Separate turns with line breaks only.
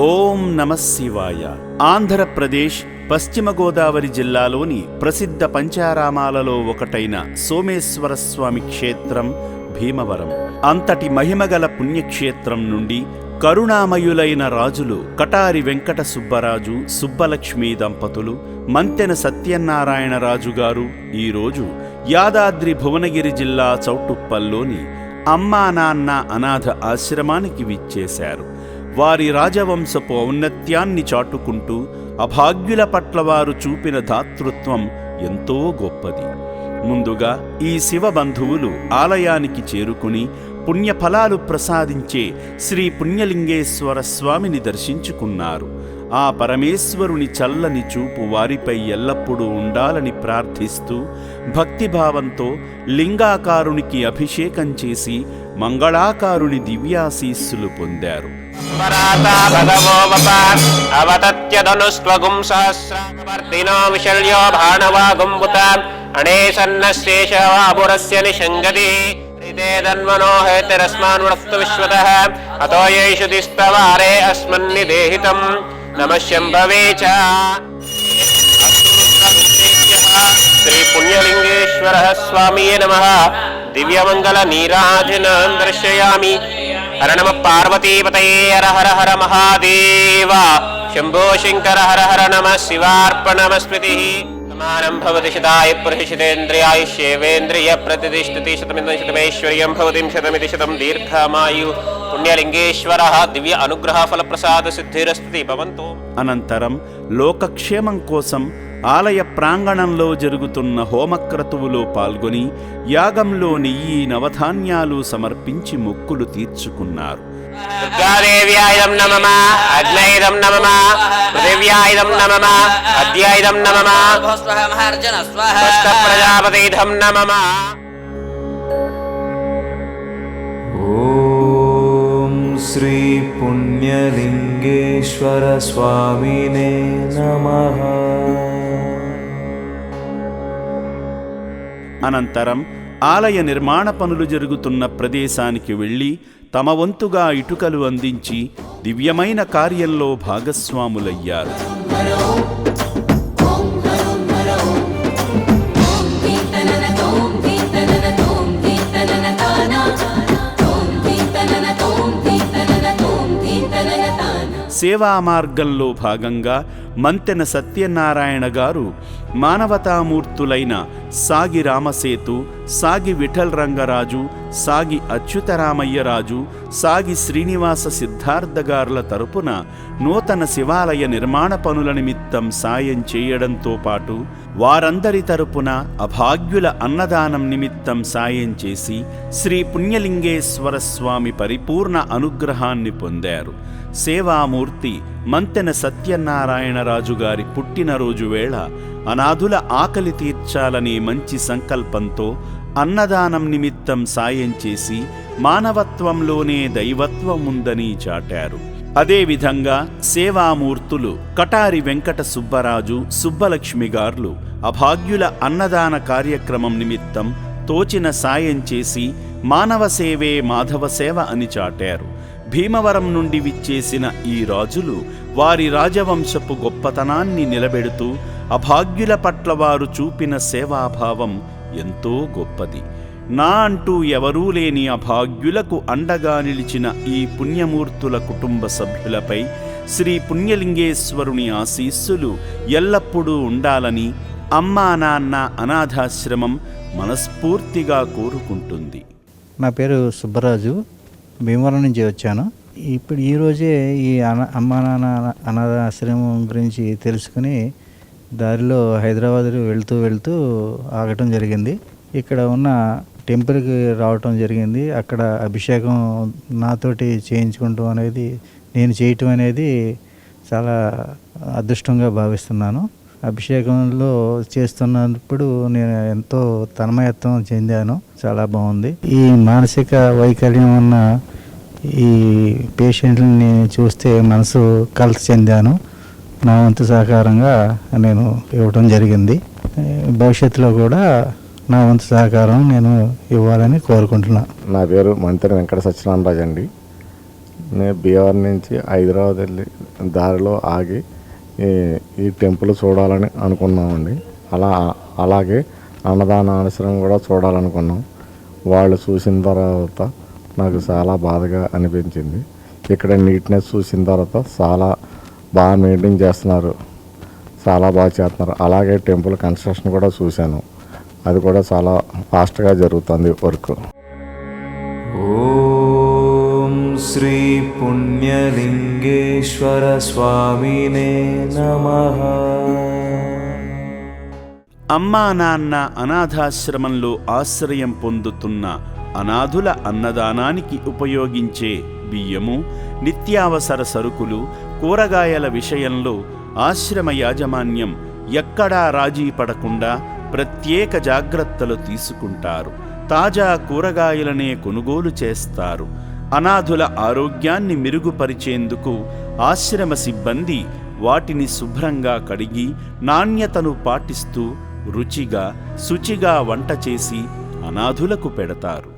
ఓం నమః శివాయ. ఆంధ్రప్రదేశ్ పశ్చిమ గోదావరి జిల్లాలోని ప్రసిద్ధ పంచారామాలలో ఒకటైన సోమేశ్వర స్వామి క్షేత్రం భీమవరం. అంతటి మహిమగల పుణ్యక్షేత్రం నుండి కరుణామయులైన రాజులు కటారి వెంకట సుబ్బరాజు, సుబ్బలక్ష్మీ దంపతులు, మంతెన సత్యనారాయణ రాజుగారు ఈరోజు యాదాద్రి భువనగిరి జిల్లా చౌటుప్పల్లోని అమ్మా నాన్న అనాథ ఆశ్రమానికి విచ్చేశారు. వారి రాజవంశపు ఔన్నత్యాన్ని చాటుకుంటూ అభాగ్యుల పట్ల వారు చూపిన దాతృత్వం ఎంతో గొప్పది. ముందుగా ఈ శివబంధువులు ఆలయానికి చేరుకుని పుణ్యఫలాలు ప్రసాదించే శ్రీ పుణ్యలింగేశ్వర స్వామిని దర్శించుకున్నారు. ఆ పరమేశ్వరుని చల్లని చూపు వారిపై ఎల్లప్పుడూ ఉండాలని ప్రార్థిస్తూ భక్తిభావంతో లింగాకారునికి అభిషేకం చేసి మంగళాకారుని దివ్యాశీస్సులు పొందారు.
శ్రీ పుణ్యలింగేశ్వర స్వామియే నమః. దివ్యమంగళ నీరాజనం దర్శయామి. హర నమ పార్వతీపతయే హర హర హర మహాదేవ. శంభో శంకర హర హర నమ శివార్పణమస్మృతి. సమానం భవతి శతాయ పురుషితేంద్రియాయుష్యేవేంద్రియ ప్రతిష్ఠితి శతమిందం శతమేశ్వర్యం భవతిం శతమితి శతం దీర్ఘమాయు. పుణ్యలింగేశ్వర దివ్య అనుగ్రహ ఫల ప్రసాద సిద్ధిరస్తుతి భవంతు.
అనంతరం లోకక్షేమం కోసం ఆలయ ప్రాంగణంలో జరుగుతున్న హోమక్రతువులో పాల్గొని యాగంలో నెయ్యి, నవధాన్యాలు సమర్పించి మొక్కులు తీర్చుకున్నారు.
దుర్గాదేవ్యాయిదం నమః, అగ్నైదం నమః, పృథివ్యాయిదం నమః, అద్యాయిదం నమః, ప్రజాపతిదం నమః.
ఓం శ్రీ పుణ్యలింగేశ్వర స్వామినే నమః.
అనంతరం ఆలయ నిర్మాణ పనులు జరుగుతున్న ప్రదేశానికి వెళ్లి తమ వంతుగా ఇటుకలు అందించి దివ్యమైన కార్యంలో భాగస్వాములయ్యారు. సేవా మార్గంలో భాగంగా మంతెన సత్యనారాయణ గారు మానవతామూర్తులైన సాగి రామసేతు, సాగి విఠల్ రంగరాజు, సాగి అచ్యుతరామయ్యరాజు, సాగి శ్రీనివాస సిద్ధార్థ గారుల తరపున నూతన శివాలయ నిర్మాణ పనుల నిమిత్తం సాయం చేయడంతో పాటు వారందరి తరపున అభాగ్యుల అన్నదానం నిమిత్తం సాయం చేసి శ్రీ పుణ్యలింగేశ్వర స్వామి పరిపూర్ణ అనుగ్రహాన్ని పొందారు. సేవామూర్తి మంతెన సత్యనారాయణరాజు గారి పుట్టినరోజు వేళ అనాథుల ఆకలి తీర్చాలనే మంచి సంకల్పంతో అన్నదానం నిమిత్తం సాయం చేసి మానవత్వంలోనే దైవత్వం ఉందని చాటారు. అదేవిధంగా సేవామూర్తులు కటారి వెంకట సుబ్బరాజు, సుబ్బలక్ష్మి గార్లు అభాగ్యుల అన్నదాన కార్యక్రమం నిమిత్తం తోచిన సాయం చేసి మానవ సేవే మాధవ సేవ అని చాటారు. భీమవరం నుండి విచ్చేసిన ఈ రాజులు వారి రాజవంశపు గొప్పతనాన్ని నిలబెడుతూ అభాగ్యుల పట్ల వారు చూపిన సేవాభావం ఎంతో గొప్పది. నా అంటూ ఎవరూ లేని అభాగ్యులకు అండగా నిలిచిన ఈ పుణ్యమూర్తుల కుటుంబ సభ్యులపై శ్రీ పుణ్యలింగేశ్వరుని ఆశీస్సులు ఎల్లప్పుడూ ఉండాలని అమ్మా నాన్న అనాథాశ్రమం మనస్ఫూర్తిగా కోరుకుంటుంది.
నా పేరు సుబ్బరాజు, భీమవరం నుంచి వచ్చాను. ఇప్పుడు ఈరోజే ఈ అమ్మా నాన్న అనాథాశ్రమం గురించి తెలుసుకుని దారిలో హైదరాబాద్ వెళ్తూ ఆగటం జరిగింది. ఇక్కడ ఉన్న టెంపుల్కి రావటం జరిగింది. అక్కడ అభిషేకం నాతోటి చేయించుకుంటాం అనేది, నేను చేయటం అనేది చాలా అదృష్టంగా భావిస్తున్నాను. అభిషేకంలో చేస్తున్నప్పుడు నేను ఎంతో తన్మయత్వం చెందాను. చాలా బాగుంది. ఈ మానసిక వైకల్యం ఉన్న ఈ పేషెంట్ని చూస్తే మనసు కలత చెందాను. నా వంతు సహకారంగా నేను ఇవ్వడం జరిగింది. భవిష్యత్తులో కూడా నా వంతు సహకారం నేను ఇవ్వాలని కోరుకుంటున్నాను.
నా పేరు మంతెన వెంకట సత్యనారాయణ రాజు అండి. నేను బీహార్ నుంచి హైదరాబాద్ వెళ్ళి దారిలో ఆగి ఈ టెంపుల్ చూడాలని అనుకున్నామండి. అలాగే అన్నదాన ఆశ్రమం కూడా చూడాలనుకున్నాం. వాళ్ళు చూసిన తర్వాత నాకు చాలా బాధగా అనిపించింది. ఇక్కడ నీట్నెస్ చూసిన తర్వాత చాలా బాగా మెయింటైన్ చేస్తున్నారు, చాలా బాగా చేస్తున్నారు. అలాగే టెంపుల్ కన్స్ట్రక్షన్ కూడా చూశాను, అది కూడా చాలా ఫాస్ట్గా జరుగుతుంది వర్క్.
ఓం శ్రీ పుణ్యలింగేశ్వర స్వామినే నమః.
అమ్మా నాన్న అనాథాశ్రమంలో ఆశ్రయం పొందుతున్న అనాథుల అన్నదానానికి ఉపయోగించే బియ్యము, నిత్యావసర సరుకులు, కూరగాయల విషయంలో ఆశ్రమ యాజమాన్యం ఎక్కడా రాజీ పడకుండా ప్రత్యేక జాగ్రత్తలు తీసుకుంటారు. తాజా కూరగాయలనే కొనుగోలు చేస్తారు. అనాథుల ఆరోగ్యాన్ని మెరుగుపరిచేందుకు ఆశ్రమ సిబ్బంది వాటిని శుభ్రంగా కడిగి నాణ్యతను పాటిస్తూ రుచిగా, శుచిగా వంట చేసి అనాథులకు పెడతారు.